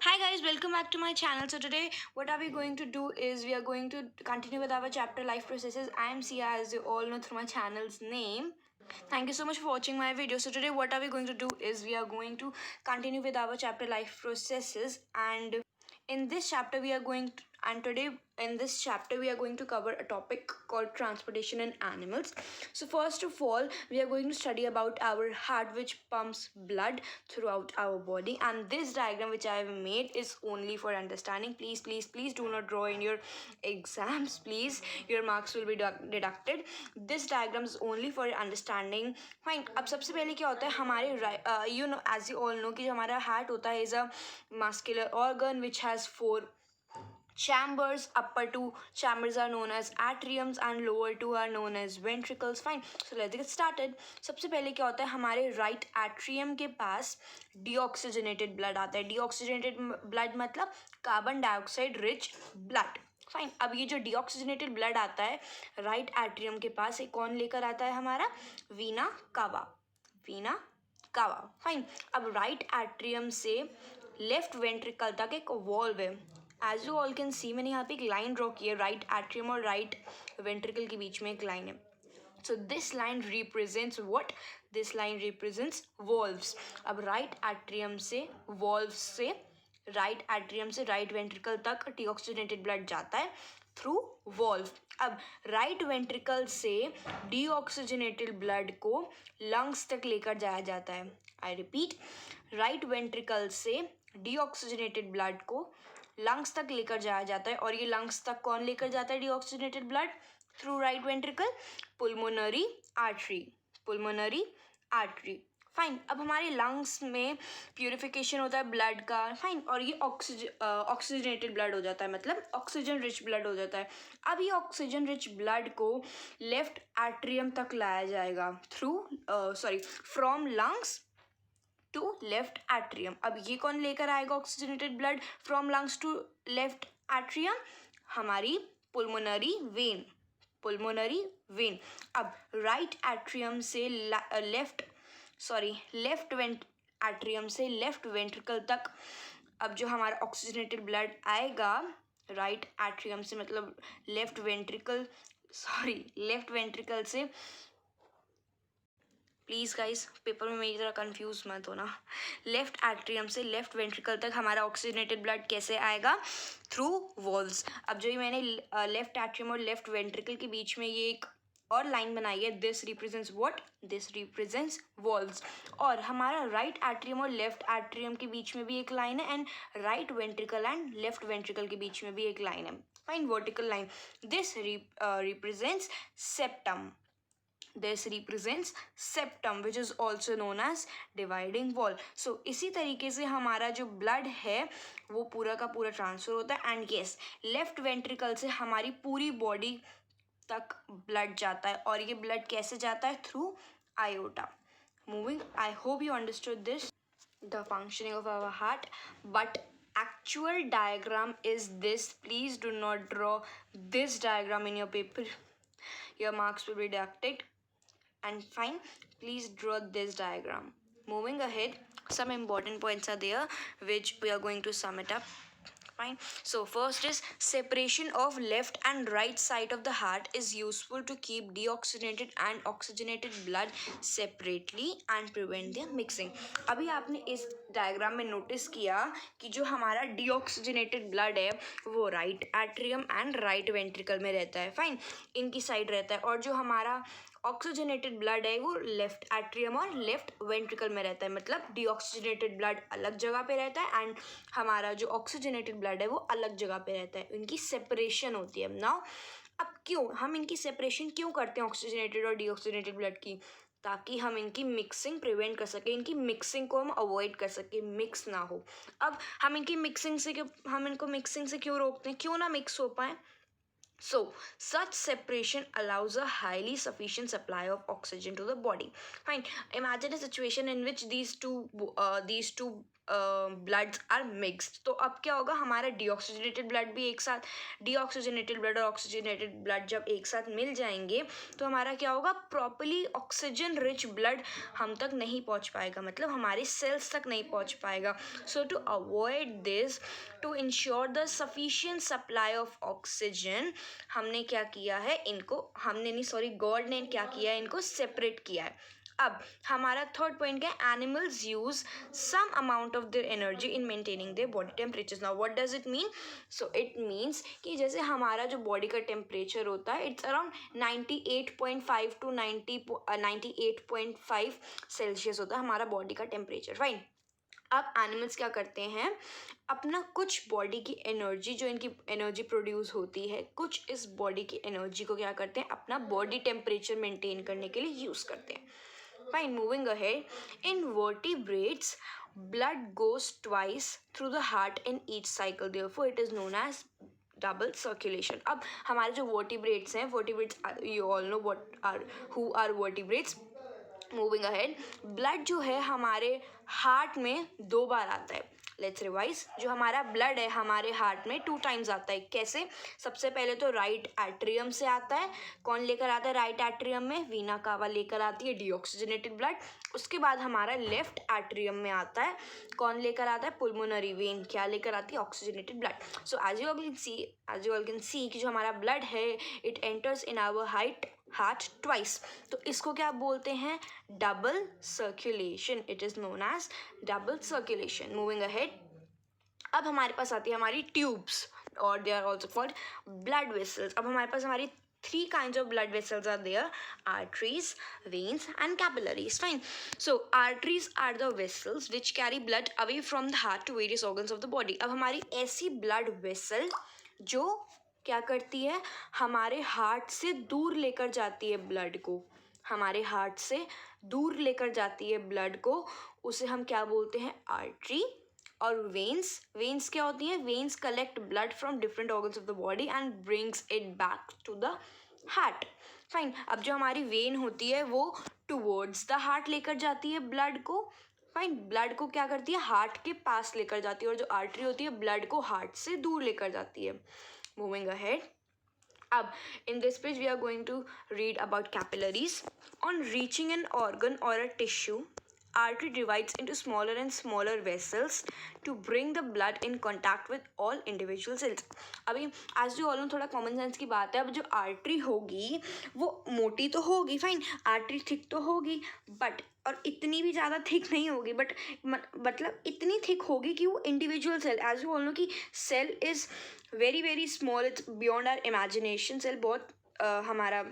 Hi guys, welcome back to my channel. So today what are we going to do is we are going to continue with our chapter life processes. I am Sia, as you all know through my channel's name. Thank you so much for watching my video. So today what are we going to do is we are going to continue with our chapter life processes, and in this chapter we are going to, and today in this chapter we are going to cover a topic called transportation in animals. So first of all, we are going to study about our heart, which pumps blood throughout our body, and this diagram which I have made is only for understanding. Please do not draw in your exams, please, your marks will be deducted. This diagram is only for understanding. Fine, अब सबसे पहले क्या होता है हमारे you know as you all know कि जो हमारा हार्ट होता है is a muscular organ which has 4 chambers. Upper 2 chambers are known as atriums and lower 2 are known as ventricles. Fine, so let's get started. सबसे पहले क्या होता है हमारे राइट एट्रियम के पास डीऑक्सीजनेटेड ब्लड आता है. डीऑक्सीजनेटेड ब्लड मतलब carbon dioxide rich blood. Fine, अब ये जो डीऑक्सीजनेटेड ब्लड आता है राइट एट्रियम के पास, ये कौन लेकर आता है हमारा वीना कावा. वीना कावा. फाइन, अब राइट एट्रियम से लेफ्ट वेंट्रिकल तक एक वॉल्व है. As you all can see, मैंने यहाँ पे एक लाइन ड्रॉ की है. राइट एट्रियम और राइट वेंट्रिकल के बीच में एक लाइन है. So this line represents what? This line represents valves. अब right atrium से valves से right atrium से right ventricle तक deoxygenated blood जाता है through valve. अब right ventricle से deoxygenated blood को lungs तक लेकर जाया जाता है. I repeat, right ventricle से deoxygenated blood को lungs तक लेकर जाया जाता है. और ये lungs तक कौन लेकर जाता है deoxygenated blood? Through right ventricle, pulmonary artery. Pulmonary artery. Fine, अब हमारे लंग्स में प्यूरिफिकेशन होता है ब्लड का. फाइन, और ये ऑक्सीजनेटेड ब्लड हो जाता है, मतलब ऑक्सीजन रिच ब्लड हो जाता है. अब ये ऑक्सीजन रिच ब्लड को लेफ्ट एट्रियम तक लाया जाएगा through from lungs to left atrium. अब ये कौन लेकर आएगा oxygenated blood from lungs to left atrium? हमारी पुल्मोनरी वेन. Pulmonary vein. अब राइट एट्रियम से लेफ्ट एट्रियम से लेफ्ट वेंट्रिकल तक अब जो हमारा ऑक्सीजनेटेड ब्लड आएगा राइट एट्रियम से, मतलब लेफ्ट वेंट्रिकल से. प्लीज़ गाइस, पेपर में मेरी तरह कंफ्यूज मत होना. लेफ्ट एट्रियम से लेफ्ट वेंट्रिकल तक हमारा ऑक्सीजनेटेड ब्लड कैसे आएगा? Through valves. अब जो ये मैंने लेफ्ट एट्रियम और लेफ्ट वेंट्रिकल के बीच में ये एक और लाइन बनाई है, this represents what? This represents valves. और हमारा राइट एट्रियम और लेफ्ट एट्रियम के बीच में भी एक लाइन है, and right ventricle and left ventricle के बीच में भी एक लाइन है. Fine, vertical line. This represents septum. This represents septum, which is also known as dividing wall. So इसी तरीके से हमारा जो blood है वो पूरा का पूरा ट्रांसफर होता है. एंड येस, लेफ्ट वेंट्रिकल से हमारी पूरी बॉडी तक ब्लड जाता है. और ये ब्लड कैसे जाता है? Through aorta. Moving, I hope you understood this, the functioning of our heart. But actual diagram is this. Please do not draw this diagram in your paper. Your marks will be deducted. And fine, please draw this diagram. Moving ahead, some important points are there which we are going to sum it up. Fine. So first is separation of left and right side of the heart is useful to keep deoxygenated and oxygenated blood separately and prevent their mixing. अभी आपने इस diagram में notice किया कि जो हमारा deoxygenated blood है वो right atrium and right ventricle में रहता है. फाइन, इनकी साइड रहता है. और जो हमारा ऑक्सीजनेटेड ब्लड है वो लेफ्ट एट्रियम और लेफ्ट वेंट्रिकल में रहता है, मतलब डीऑक्सीजनेटेड ब्लड अलग जगह पे रहता है एंड हमारा जो ऑक्सीजनेटेड ब्लड है वो अलग जगह पे रहता है. इनकी सेपरेशन होती है. नाउ अब क्यों हम इनकी सेपरेशन क्यों करते हैं ऑक्सीजनेटेड और डीऑक्सीजनेटेड ब्लड की? ताकि हम इनकी मिक्सिंग प्रिवेंट कर सकें, इनकी मिक्सिंग को हम अवॉइड कर सकें, मिक्स ना हो. अब हम इनको मिक्सिंग से क्यों रोकते हैं? क्यों ना मिक्स हो पाए? So, such separation allows a highly sufficient supply of oxygen to the body. Fine. Imagine a situation in which these two bloods are mixed. तो अब क्या होगा, हमारा डीऑक्सीजनेटेड ब्लड भी एक साथ, डीऑक्सीजनेटेड ब्लड और ऑक्सीजनेटेड ब्लड जब एक साथ मिल जाएंगे तो हमारा क्या होगा, प्रॉपरली ऑक्सीजन रिच ब्लड हम तक नहीं पहुंच पाएगा, मतलब हमारे सेल्स तक नहीं पहुंच पाएगा। So to avoid this, to ensure the sufficient supply of oxygen, हमने क्या किया है, इनको हमने नहीं सॉरी गॉड ने क्या किया है, इनको सेपरेट किया है। अब हमारा थर्ड पॉइंट क्या है, animals use some amount of their energy in maintaining their body temperature. Now what does it mean? So it means कि जैसे हमारा जो बॉडी का टेम्परेचर होता है, इट्स अराउंड 98.5 टू 98.5 सेल्सियस होता है हमारा बॉडी का टेम्परेचर, फाइन। अब एनिमल्स क्या करते हैं, अपना कुछ बॉडी की एनर्जी, जो इनकी एनर्जी प्रोड्यूस होती है, कुछ इस बॉडी की एनर्जी को क्या करते हैं, अपना बॉडी टेम्परेचर मेंटेन करने के लिए यूज़ करते हैं। Fine, moving ahead. In vertebrates, blood goes twice through the heart in each cycle. Therefore, it is known as double circulation. अब हमारे जो vertebrates हैं, vertebrates, you all know who are vertebrates. Moving ahead, blood जो है हमारे heart में 2 बार आता है। लेट्स रिवाइज, जो हमारा ब्लड है हमारे हार्ट में 2 टाइम्स आता है। कैसे? सबसे पहले तो राइट एट्रियम से आता है। कौन लेकर आता है राइट एट्रियम में? वीना कावा लेकर आती है डीऑक्सीजनेटेड ब्लड। उसके बाद हमारा लेफ्ट एट्रियम में आता है। कौन लेकर आता है? पुल्मोनरी वेन क्या लेकर आती है? Oxygenated blood. So as you all can see कि जो हमारा ब्लड है, it enters in our heart twice. तो इसको क्या बोलते हैं? Double circulation. It is known as double circulation. Moving ahead, अब हमारे पास आती है हमारी ट्यूब्स, और they are also called blood vessels. अब हमारे पास हमारी 3 kinds of blood vessels are there: arteries, veins and capillaries. Fine. So arteries are the vessels which carry blood away from the heart to various organs of the body. अब हमारी ऐसी blood vessel जो क्या करती है, हमारे heart से दूर लेकर जाती है ब्लड को, हमारे हार्ट से दूर लेकर जाती है ब्लड को, उसे हम क्या बोलते हैं? आर्टरी। और वेन्स क्या होती हैं? Veins collect blood from different organs of the body and brings it back to the heart. Fine. अब जो हमारी वेन होती है वो टुवर्ड्स द हार्ट लेकर जाती है ब्लड को। फाइन। ब्लड को क्या करती है? हार्ट के पास लेकर जाती है। और जो आर्टरी होती है ब्लड को हार्ट से दूर लेकर जाती है। Moving ahead, अब in this page we are going to read about capillaries. On reaching an organ or a tissue, artery divides into smaller and smaller vessels to bring the blood in contact with all individual cells. अभी आज जो all थोड़ा common sense की बात है, अब जो artery होगी वो मोटी तो होगी, फाइन, आर्टरी थिक तो होगी, बट और इतनी भी ज़्यादा थिक नहीं होगी, बट मतलब इतनी थिक होगी कि वो individual cell, as you all know कि cell is very very small, it's beyond our imagination. Cell बहुत हमारा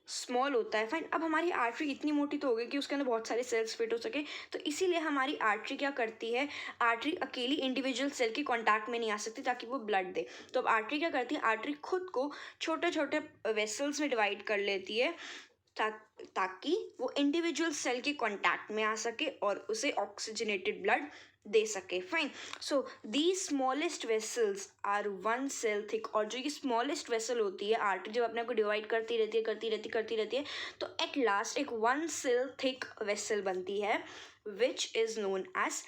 स्मॉल होता है, फाइन। अब हमारी आर्टरी इतनी मोटी तो होगी कि उसके अंदर बहुत सारे सेल्स फिट हो सके, तो इसीलिए हमारी आर्टरी क्या करती है, आर्टरी अकेली इंडिविजुअल सेल की कांटेक्ट में नहीं आ सकती ताकि वो ब्लड दे। तो अब आर्टरी क्या करती है, आर्टरी खुद को छोटे छोटे वेसल्स में डिवाइड कर लेती है ताकि वो इंडिविजुअल सेल के कांटेक्ट में आ सके और उसे ऑक्सीजनेटेड ब्लड दे सके, fine. So the smallest vessels are 1 cell thick. और जो ये स्मॉलेस्ट वेसल होती है आर्टरी, जब अपने को डिवाइड करती रहती है तो एट लास्ट एक 1 सेल थिक वेसल बनती है, which is known as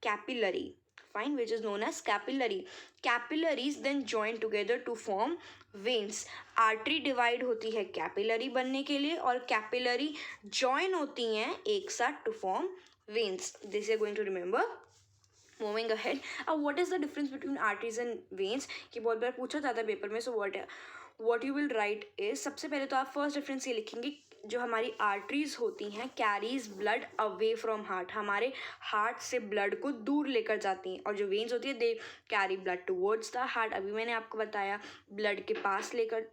capillary, fine, which is known as capillary. Capillaries then join together to form veins. Artery divide होती है कैपिलरी बनने के लिए और कैपिलरी जॉइन होती हैं एक साथ to form veins. This you are going to remember. Moving ahead, what is the difference between arteries and veins? कि बहुत बार पूछा जाता है पेपर में, so what you will write is, सबसे पहले तो आप फर्स्ट डिफरेंस ये लिखेंगे, जो हमारी आर्टरीज होती हैं carries blood away from heart, हमारे हार्ट से ब्लड को दूर लेकर जाती हैं, और जो वेन्स होती है they carry blood towards the heart. अभी मैंने आपको बताया ब्लड के पास लेकर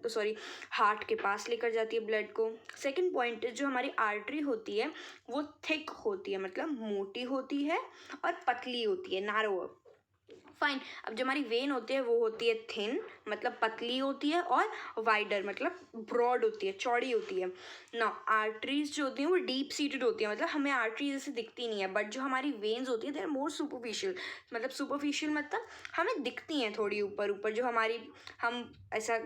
हार्ट के पास लेकर जाती है ब्लड को। सेकंड पॉइंट, जो हमारी आर्टरी होती है वो थिक होती है, मतलब मोटी होती है और पतली होती है, नैरोअर, फाइन। अब जो हमारी वेन होती है वो होती है थिन, मतलब पतली होती है, और वाइडर मतलब ब्रॉड होती है, चौड़ी होती है ना। आर्टरीज जो होती हैं वो डीप सीटेड होती है, मतलब हमें आर्टरी जैसे दिखती नहीं है, बट जो हमारी वेन्स होती है दे आर मोर सुपरफिशियल, मतलब हमें दिखती हैं थोड़ी ऊपर ऊपर, जो हम ऐसा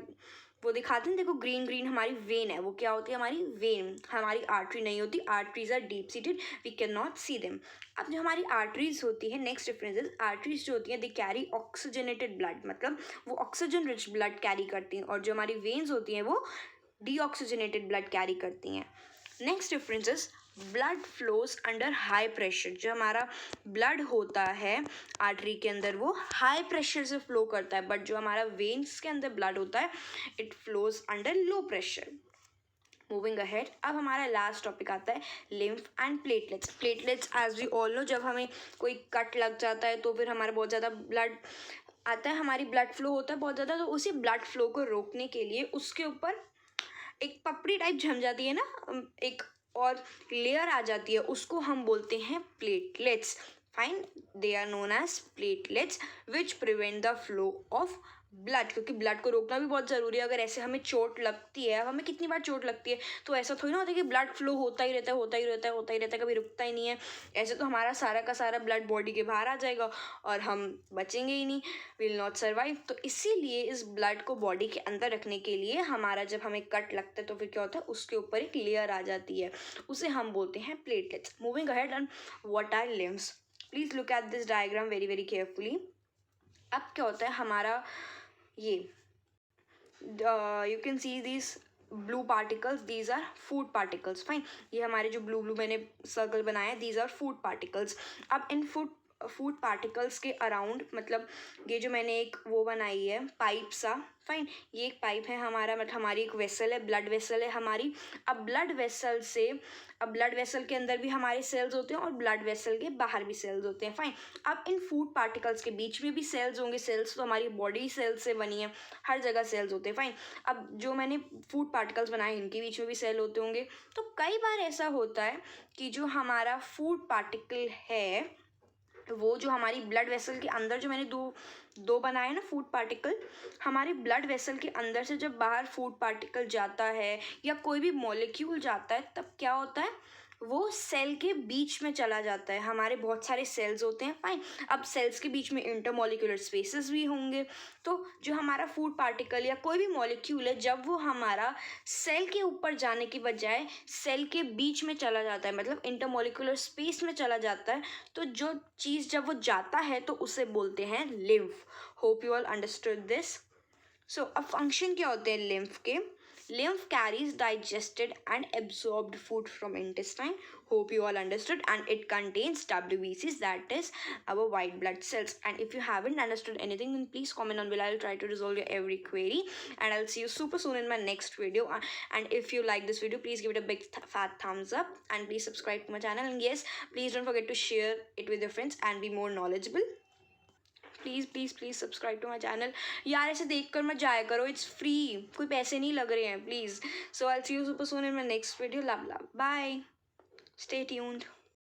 वो दिखाते हैं, देखो ग्रीन ग्रीन हमारी वेन है, वो क्या होती है हमारी वेन, हमारी आर्टरी नहीं होती, arteries are deep seated, we can not see them. अब जो हमारी आर्टरीज होती है, नेक्स्ट डिफरेंस इज आर्टरीज जो होती है दे कैरी ऑक्सीजनेटेड ब्लड, मतलब वो ऑक्सीजन रिच ब्लड कैरी करती हैं, और जो हमारी वेन्स होती हैं वो डीऑक्सीजनेटेड ब्लड कैरी करती हैं। Next difference is blood flows under high pressure, जो हमारा ब्लड होता है आर्टरी के अंदर वो हाई प्रेशर से फ्लो करता है, बट जो हमारा वेन्स के अंदर ब्लड होता है it flows under low pressure. Moving ahead, अब हमारा लास्ट टॉपिक आता है lymph and platelets. Platelets as we all know, जब हमें कोई कट लग जाता है तो फिर हमारा बहुत ज़्यादा ब्लड आता है, हमारी ब्लड फ्लो होता है बहुत ज़्यादा, तो उसी ब्लड फ्लो को रोकने के लिए उसके ऊपर एक पपड़ी टाइप जम जाती है ना, एक और लेयर आ जाती है, उसको हम बोलते हैं platelets. Fine, they are known as platelets which prevent the flow of blood, क्योंकि ब्लड को रोकना भी बहुत ज़रूरी है। अगर ऐसे हमें चोट लगती है, अब हमें कितनी बार चोट लगती है, तो ऐसा थोड़ी ना होता है कि ब्लड फ्लो होता ही रहता है, होता ही रहता है, होता ही रहता है, कभी रुकता ही नहीं है। ऐसे तो हमारा सारा का सारा ब्लड बॉडी के बाहर आ जाएगा और हम बचेंगे ही नहीं, विल नॉट सर्वाइव। तो इसीलिए इस ब्लड को बॉडी के अंदर रखने के लिए हमारा जब हमें कट लगता है तो फिर क्या होता है, उसके ऊपर एक लेयर आ जाती है, उसे हम बोलते हैं platelets. Moving ahead, and what are lymphs, please look at this diagram very very carefully. अब क्या होता है हमारा ये you can see this blue particles, these are food particles. Fine, ये हमारे जो ब्लू ब्लू मैंने सर्कल बनाया है, दीज आर फूड पार्टिकल्स। अब इन फूड पार्टिकल्स के अराउंड, मतलब ये जो मैंने एक वो बनाई है पाइप सा, फाइन, ये एक पाइप है हमारा, मतलब हमारी एक वेसल है, ब्लड वेसल है हमारी। अब ब्लड वेसल के अंदर भी हमारे सेल्स होते हैं और ब्लड वेसल के बाहर भी सेल्स होते हैं। फाइन, अब इन फूड पार्टिकल्स के बीच में भी सेल्स होंगे, सेल्स तो हमारी बॉडी सेल्स से बनी है, हर जगह सेल्स होते हैं। फाइन, अब जो मैंने फूड पार्टिकल्स बनाए इनके बीच में भी सेल होते होंगे। तो कई बार ऐसा होता है कि जो हमारा फूड पार्टिकल है, वो जो हमारी ब्लड वेसल के अंदर, जो मैंने दो बनाए ना फूड पार्टिकल, हमारे ब्लड वेसल के अंदर से जब बाहर फूड पार्टिकल जाता है या कोई भी मॉलिक्यूल जाता है, तब क्या होता है, वो सेल के बीच में चला जाता है। हमारे बहुत सारे सेल्स होते हैं। फाइन, अब सेल्स के बीच में इंटरमॉलिक्यूलर स्पेसेस भी होंगे। तो जो हमारा फूड पार्टिकल या कोई भी मॉलिक्यूल है, जब वो हमारा सेल के ऊपर जाने की बजाय सेल के बीच में चला जाता है, मतलब इंटरमॉलिक्यूलर स्पेस में चला जाता है, तो जो चीज़ जब वो जाता है तो उसे बोलते हैं lymph. Hope you all understood this. So अब फंक्शन क्या होते हैं लिम्फ के? Lymph carries digested and absorbed food from intestine. Hope you all understood. And it contains WBCs, that is our white blood cells. And if you haven't understood anything, then please comment on below. I'll try to resolve your every query. And I'll see you super soon in my next video. And if you like this video, please give it a big fat thumbs up. And please subscribe to my channel. And yes, please don't forget to share it with your friends and be more knowledgeable. Please please please subscribe to my channel. यार ऐसे देख कर मत जाया करो, it's free, कोई पैसे नहीं लग रहे हैं please. So I see you super soon in my next video. Love love, bye, stay tuned.